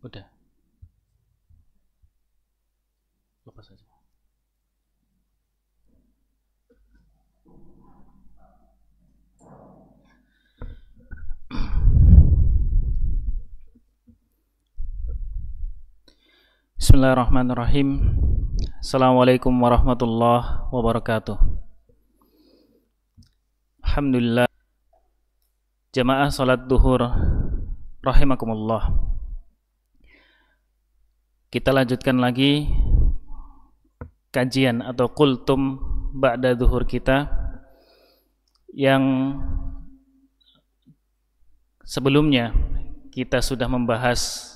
Udah, lepas aja. Bismillahirrahmanirrahim. Assalamualaikum warahmatullahi wabarakatuh. Alhamdulillah. Jamaah salat duhur rahimakumullah. Kita lanjutkan lagi kajian atau kultum ba'da duhur kita yang sebelumnya kita sudah membahas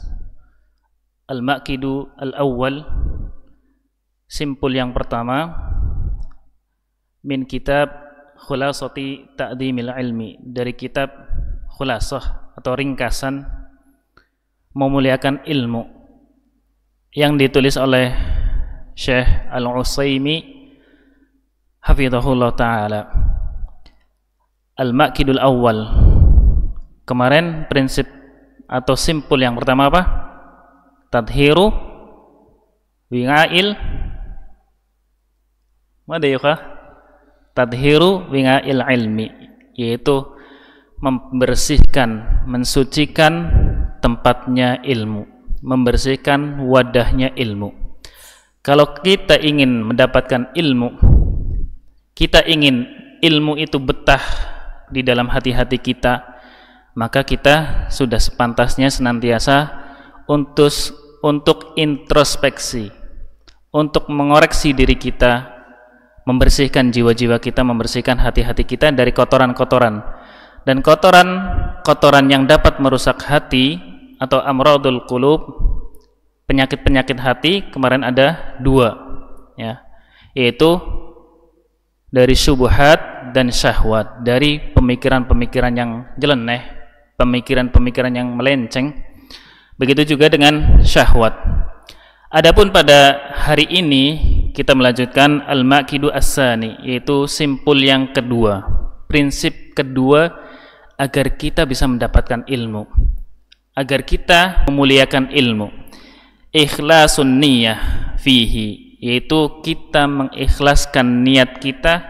Al-Maqidu Al-Awwal, simpul yang pertama, min kitab Khulasati Ta'dhimil Ilmi, dari kitab Khulasah atau ringkasan memuliakan ilmu, yang ditulis oleh Syekh Al-Utsaimin hafizahullah ta'ala. Al-Maqidul Awwal, kemarin prinsip atau simpul yang pertama apa? Tadhiru winga'il tadhiru winga'il ilmi, yaitu membersihkan, mensucikan tempatnya ilmu, membersihkan wadahnya ilmu. Kalau kita ingin mendapatkan ilmu, kita ingin ilmu itu betah di dalam hati-hati kita, maka kita sudah sepantasnya senantiasa untuk introspeksi, untuk mengoreksi diri kita, membersihkan jiwa-jiwa kita, membersihkan hati-hati kita dari kotoran-kotoran. Dan kotoran yang dapat merusak hati atau amradul qulub, penyakit-penyakit hati, kemarin ada dua, ya, yaitu dari syubhat dan syahwat, dari pemikiran-pemikiran yang nyeleneh, pemikiran-pemikiran yang melenceng. Begitu juga dengan syahwat. Adapun pada hari ini kita melanjutkan Al-Maqidu As-Sani, yaitu simpul yang kedua, prinsip kedua agar kita bisa mendapatkan ilmu, agar kita memuliakan ilmu. Ikhlasun niyah fihi, yaitu kita mengikhlaskan niat kita,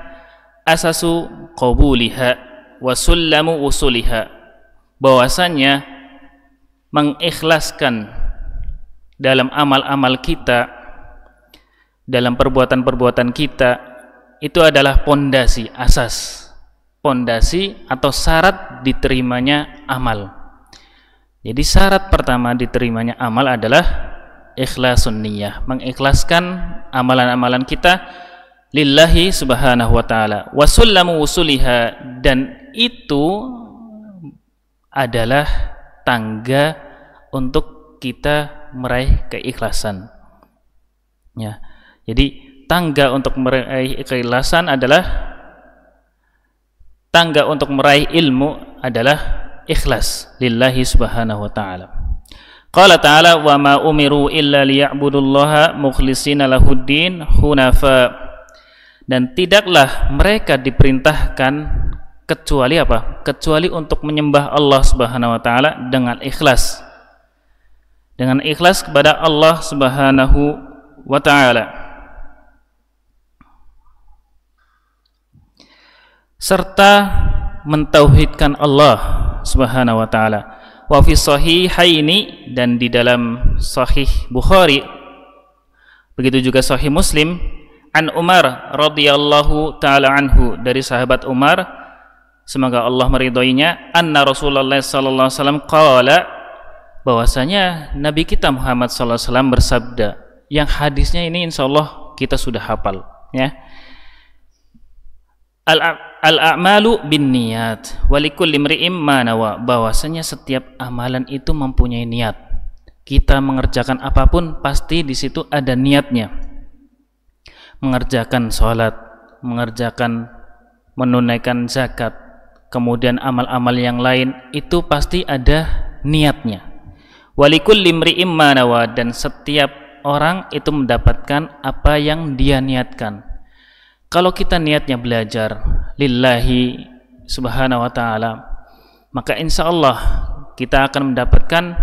asasu qabuliha wa sullamu usuliha, bahwasanya mengikhlaskan dalam amal-amal kita, dalam perbuatan-perbuatan kita, itu adalah pondasi, asas, pondasi atau syarat diterimanya amal. Jadi syarat pertama diterimanya amal adalah ikhlasun niyah, mengikhlaskan amalan-amalan kita lillahi subhanahu wa ta'ala, wa sullamu usuliha, dan itu adalah tangga untuk kita meraih keikhlasan, ya. Jadi tangga untuk meraih keikhlasan adalah, tangga untuk meraih ilmu adalah ikhlas lillahi subhanahu wa ta'ala. Qala ta'ala wa ma umiru illa liya'budullaha mukhlishina lahuddin hunafa, dan tidaklah mereka diperintahkan kecuali apa? Kecuali untuk menyembah Allah Subhanahu wa taala dengan ikhlas. Dengan ikhlas kepada Allah Subhanahu wa taala. Serta mentauhidkan Allah Subhanahu wa taala. Wa fi sahihaini, dan di dalam sahih Bukhari, begitu juga sahih Muslim, an Umar radhiyallahu taala anhu, dari sahabat Umar, semoga Allah meridhoinya, anna Rasulullah sallallahu alaihi wasallam qala, bahwasanya Nabi kita Muhammad sallallahu alaihi wasallam bersabda, yang hadisnya ini insyaallah kita sudah hafal, ya. Al-a'malu binniyat wa likulli imri'in ma nawa, bahwasanya setiap amalan itu mempunyai niat. Kita mengerjakan apapun pasti di situ ada niatnya. Mengerjakan sholat, menunaikan zakat, kemudian amal-amal yang lain, itu pasti ada niatnya. Walikulli imri'in ma nawa, dan setiap orang itu mendapatkan apa yang dia niatkan. Kalau kita niatnya belajar lillahi subhanahu wa ta'ala, maka insya Allah kita akan mendapatkan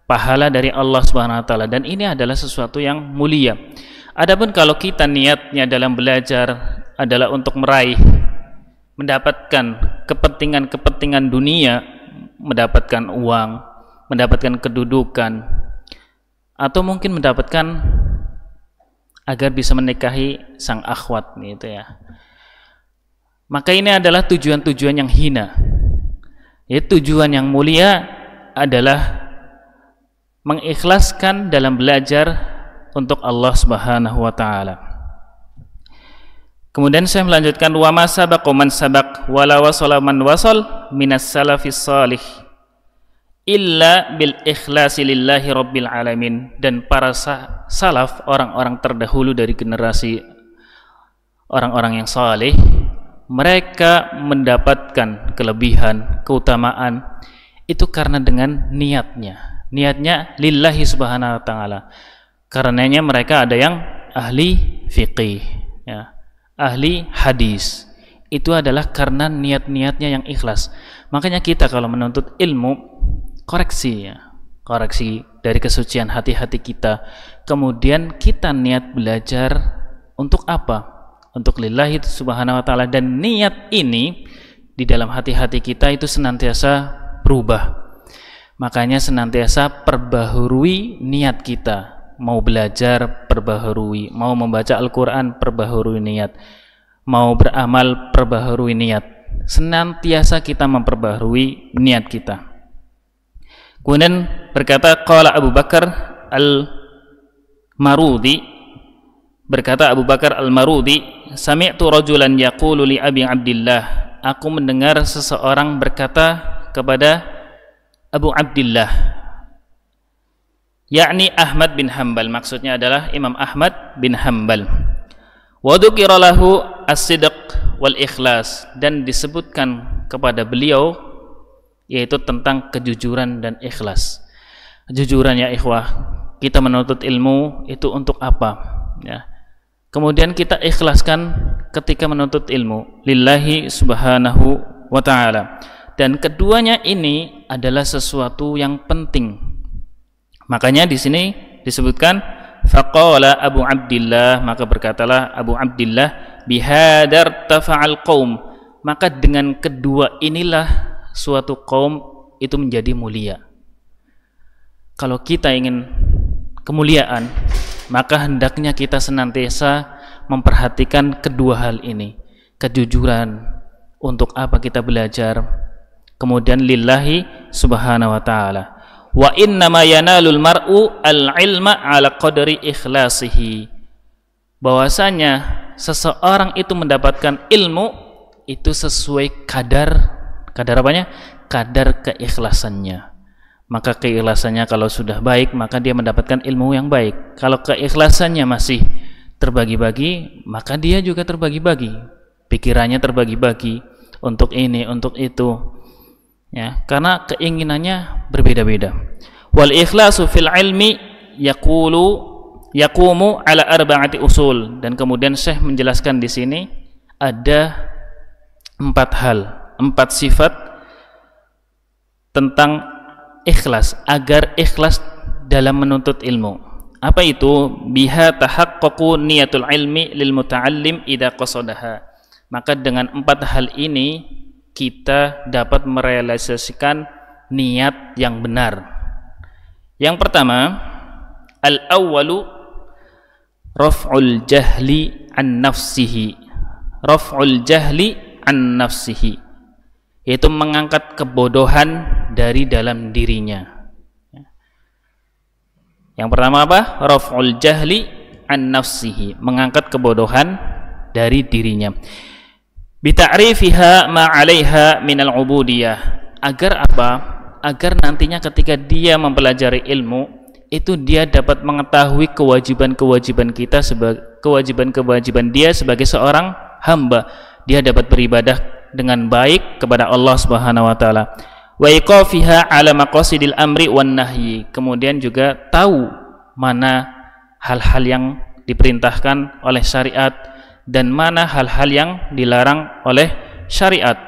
pahala dari Allah Subhanahu wa taala, dan ini adalah sesuatu yang mulia. Adapun kalau kita niatnya dalam belajar adalah untuk mendapatkan kepentingan dunia, mendapatkan uang, mendapatkan kedudukan, atau mungkin mendapatkan agar bisa menikahi sang akhwat gitu ya, maka ini adalah tujuan-tujuan yang hina. Ya, tujuan yang mulia adalah mengikhlaskan dalam belajar untuk Allah Subhanahu wa taala. Kemudian saya melanjutkan, wa ma sabaqa man sabaq wala wasala man wasal minas salafis salih illa bil ikhlasi lillahi rabbil alamin. Dan para salaf, orang-orang terdahulu dari generasi orang-orang yang saleh, mereka mendapatkan kelebihan, keutamaan itu karena dengan niatnya lillahi subhanahu wa ta'ala. Karenanya mereka ada yang ahli fiqih ya, ahli hadis, itu adalah karena niat-niatnya yang ikhlas. Makanya kita kalau menuntut ilmu, koreksi dari kesucian hati-hati kita, kemudian kita niat belajar untuk apa? Untuk lillahi subhanahu wa ta'ala. Dan niat ini di dalam hati-hati kita itu senantiasa berubah. Makanya senantiasa perbaharui niat kita. Mau belajar, perbaharui. Mau membaca Al-Quran, perbaharui niat. Mau beramal, perbaharui niat. Senantiasa kita memperbaharui niat kita. Kemudian berkata qala Abu Bakar Al-Marudi, berkata Abu Bakar Al-Marudi, sami'tu rajulan yaqulu li Abi Abdillah, aku mendengar seseorang berkata kepada Abu Abdillah, yakni Ahmad bin Hanbal, maksudnya adalah Imam Ahmad bin Hanbal. Wa dzukira lahu as-sidq wal ikhlas, dan disebutkan kepada beliau yaitu tentang kejujuran dan ikhlas. Kejujuran ya ikhwah, kita menuntut ilmu itu untuk apa ya? Kemudian kita ikhlaskan ketika menuntut ilmu lillahi subhanahu wa ta'ala. Dan keduanya ini adalah sesuatu yang penting. Makanya di sini disebutkan faqala Abu Abdillah, maka berkatalah Abu Abdillah, bihadar tafa'al qaum, maka dengan kedua inilah suatu kaum itu menjadi mulia. Kalau kita ingin kemuliaan, maka hendaknya kita senantiasa memperhatikan kedua hal ini. Kejujuran, untuk apa kita belajar, kemudian lillahi subhanahu wa ta'ala. Wa innama yanalul mar'u al-ilma ala qadri ikhlasihi, bahwasanya seseorang itu mendapatkan ilmu itu sesuai kadar apanya? Kadar keikhlasannya. Maka keikhlasannya kalau sudah baik, maka dia mendapatkan ilmu yang baik. Kalau keikhlasannya masih terbagi-bagi, maka dia juga terbagi-bagi. Pikirannya terbagi-bagi untuk ini, untuk itu. Ya, karena keinginannya berbeda-beda. Wal ikhlasu fil ilmi yaqumu ala arba'ati usul. Dan kemudian Syekh menjelaskan di sini ada 4 hal, 4 sifat tentang ikhlas, agar ikhlas dalam menuntut ilmu. Apa itu? Biha tahaqqaqu niyatul ilmi lil muta'allim idza qasadaha. Maka dengan 4 hal ini kita dapat merealisasikan niat yang benar. Yang pertama, al-awwalu raf'ul jahli an nafsihi. Raf'ul jahli an nafsihi, yaitu mengangkat kebodohan dari dalam dirinya. Yang pertama apa? Raf'ul jahli an nafsihi, mengangkat kebodohan dari dirinya. Bita'rifiha ma 'alaiha minal 'ubudiyah, agar apa? Agar nantinya ketika dia mempelajari ilmu itu dia dapat mengetahui kewajiban-kewajiban kita, kewajiban-kewajiban dia sebagai seorang hamba. Dia dapat beribadah dengan baik kepada Allah Subhanahu wa taala. Wa iqafiha 'ala maqasidil amri wan nahyi, kemudian juga tahu mana hal-hal yang diperintahkan oleh syariat dan mana hal-hal yang dilarang oleh syariat.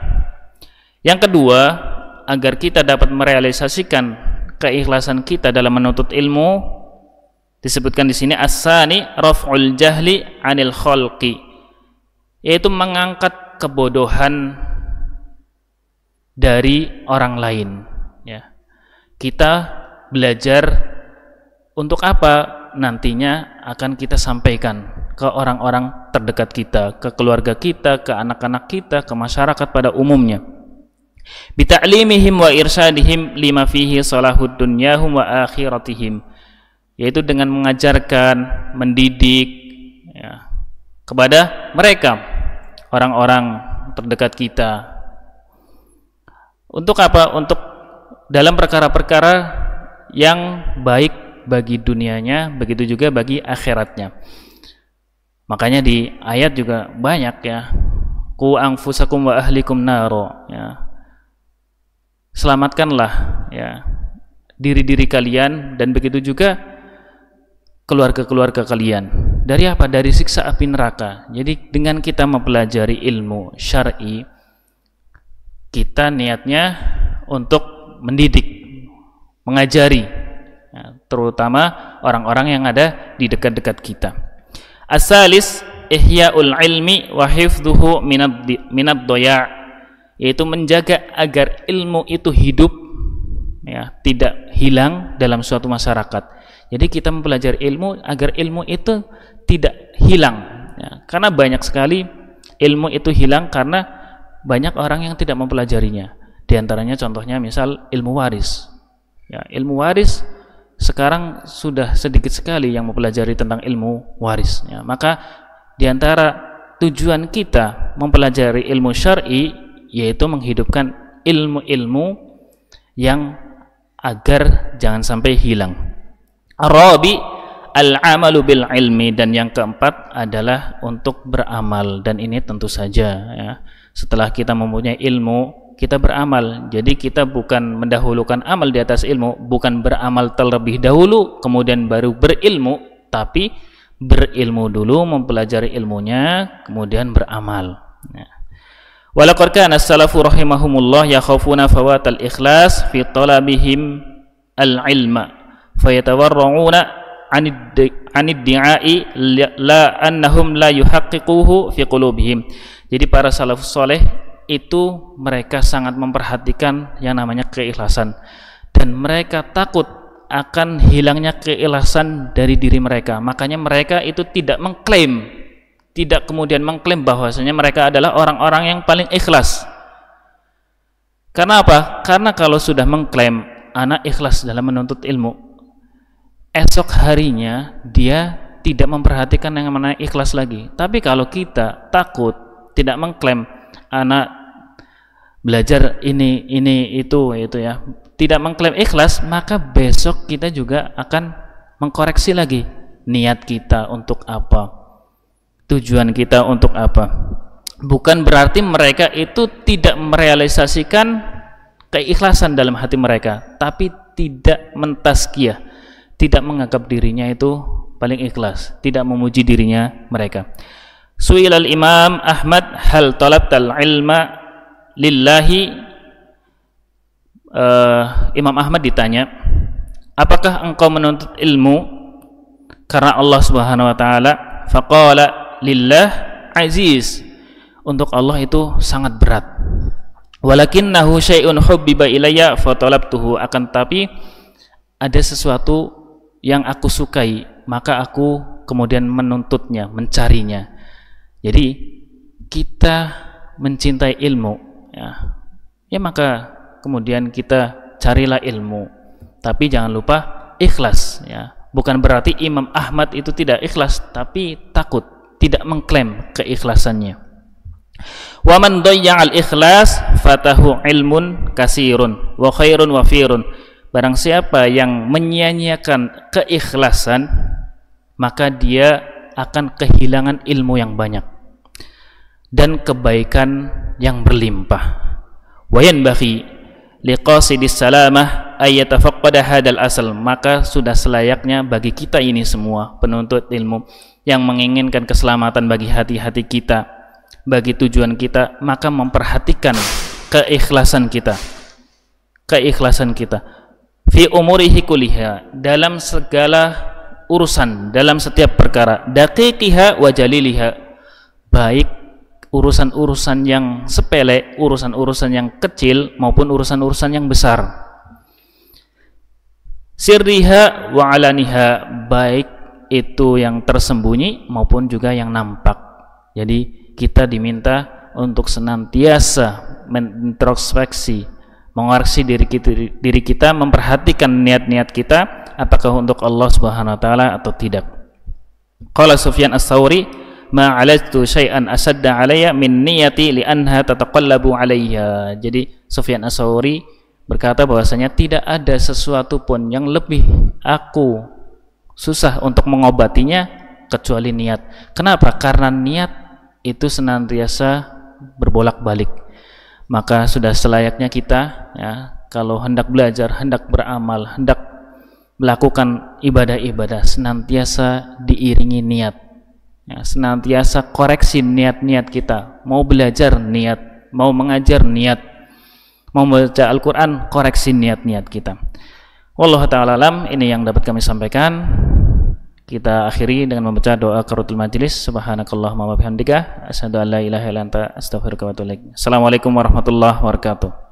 Yang kedua, agar kita dapat merealisasikan keikhlasan kita dalam menuntut ilmu, disebutkan di sini as-sani raf'ul jahli 'anil khalqi, yaitu mengangkat kebodohan dari orang lain, ya. Kita belajar untuk apa? Nantinya akan kita sampaikan ke orang-orang terdekat kita, ke keluarga kita, ke anak-anak kita, ke masyarakat pada umumnya. Bita'limihim wa irsyadihim lima fihi salahud dunyahum wa akhiratihim, yaitu dengan mengajarkan, mendidik, ya, kepada mereka, orang-orang terdekat kita. Untuk apa? Untuk dalam perkara-perkara yang baik bagi dunianya, begitu juga bagi akhiratnya. Makanya di ayat juga banyak, ya, qu anfusakum wa ahlikum naro, ya, selamatkanlah, ya, diri-diri kalian dan begitu juga keluarga-keluarga kalian dari apa? Dari siksa api neraka. Jadi dengan kita mempelajari ilmu syar'i, kita niatnya untuk mendidik, mengajari, ya, terutama orang-orang yang ada di dekat-dekat kita. As-salis ihya'ul ilmi wa hifdhuhu minad doya', yaitu menjaga agar ilmu itu hidup, ya, tidak hilang dalam suatu masyarakat. Jadi kita mempelajari ilmu agar ilmu itu tidak hilang, ya, karena banyak sekali ilmu itu hilang karena banyak orang yang tidak mempelajarinya. Di antaranya contohnya misal ilmu waris, ya, ilmu waris sekarang sudah sedikit sekali yang mempelajari tentang ilmu waris, ya. Maka di antara tujuan kita mempelajari ilmu syar'i yaitu menghidupkan ilmu-ilmu yang agar jangan sampai hilang. Ar-rabi al-amalu bil ilmi, dan yang keempat adalah untuk beramal, dan ini tentu saja, ya, setelah kita mempunyai ilmu kita beramal. Jadi kita bukan mendahulukan amal di atas ilmu, bukan beramal terlebih dahulu kemudian baru berilmu, tapi berilmu dulu, mempelajari ilmunya, kemudian beramal. Walaqad kana as-salafu rahimahumullah yakhafuna fawatal ikhlas fi talabihim al-ilma fayatawarra'una 'anid di'ai la annahum la yuhaqqiquhu fi qulubihim. Jadi para salafus saleh itu mereka sangat memperhatikan yang namanya keikhlasan, dan mereka takut akan hilangnya keikhlasan dari diri mereka. Makanya mereka itu tidak mengklaim, tidak kemudian mengklaim bahwasanya mereka adalah orang-orang yang paling ikhlas. Karena apa? Karena kalau sudah mengklaim anak ikhlas dalam menuntut ilmu, esok harinya dia tidak memperhatikan yang namanya ikhlas lagi. Tapi kalau kita takut, tidak mengklaim anak belajar ini itu ya, tidak mengklaim ikhlas, maka besok kita juga akan mengkoreksi lagi niat kita untuk apa, tujuan kita untuk apa. Bukan berarti mereka itu tidak merealisasikan keikhlasan dalam hati mereka, tapi tidak mentazkiyah, tidak menganggap dirinya itu paling ikhlas, tidak memuji dirinya mereka. Su'ilal Imam Ahmad hal talabtal ilma lillahi, Imam Ahmad ditanya, apakah engkau menuntut ilmu karena Allah Subhanahu wa taala? Faqala lillah aziz, untuk Allah itu sangat berat. Walakinnahu syai'un hubbiba ilayya fatalabtuhu, akan tapi ada sesuatu yang aku sukai, maka aku kemudian menuntutnya, mencarinya. Jadi kita mencintai ilmu, ya maka kemudian kita carilah ilmu, tapi jangan lupa ikhlas, ya. Bukan berarti Imam Ahmad itu tidak ikhlas, tapi takut, tidak mengklaim keikhlasannya. Wa man dayya'al ikhlas fatahu ilmun kasirun wa khairun wafirun, barang siapa yang menyia-nyiakan keikhlasan, maka dia akan kehilangan ilmu yang banyak dan kebaikan yang berlimpah. Wa yanbaghi liqasidis salamah ayyatafaqqada hadal asal, maka sudah selayaknya bagi kita ini semua penuntut ilmu yang menginginkan keselamatan bagi hati-hati kita, bagi tujuan kita, maka memperhatikan keikhlasan kita. fi umurihi kulliha, dalam segala urusan, dalam setiap perkara, daqiqiha wa jaliliha, baik urusan-urusan yang sepele, urusan-urusan yang kecil maupun urusan-urusan yang besar, sirriha wa alaniha, baik itu yang tersembunyi maupun juga yang nampak. Jadi kita diminta untuk senantiasa mengintrospeksi, mengoreksi diri kita, memperhatikan niat-niat kita apakah untuk Allah Subhanahu wa taala atau tidak. Qala Sufyan Ats-Tsauri, ma 'alajtu syai'an asadda 'alayya min niyati li'anha tataqallabu 'alayya. Jadi Sufyan Ats-Tsauri berkata bahwasanya tidak ada sesuatu pun yang lebih aku susah untuk mengobatinya kecuali niat. Kenapa? Karena niat itu senantiasa berbolak-balik. Maka sudah selayaknya kita, ya, kalau hendak belajar, hendak beramal, hendak melakukan ibadah-ibadah, senantiasa diiringi niat, ya, senantiasa koreksi niat-niat kita. Mau belajar niat, mau mengajar niat, mau baca Al-Quran, koreksi niat-niat kita. Wallahu ta'ala alam. Ini yang dapat kami sampaikan. Kita akhiri dengan membaca doa karutul majlis. Subhanakallahumma wa bihamdika asyhadu an la ilaha illa anta astaghfiruka wa atubu ilaik. Assalamualaikum warahmatullahi wabarakatuh.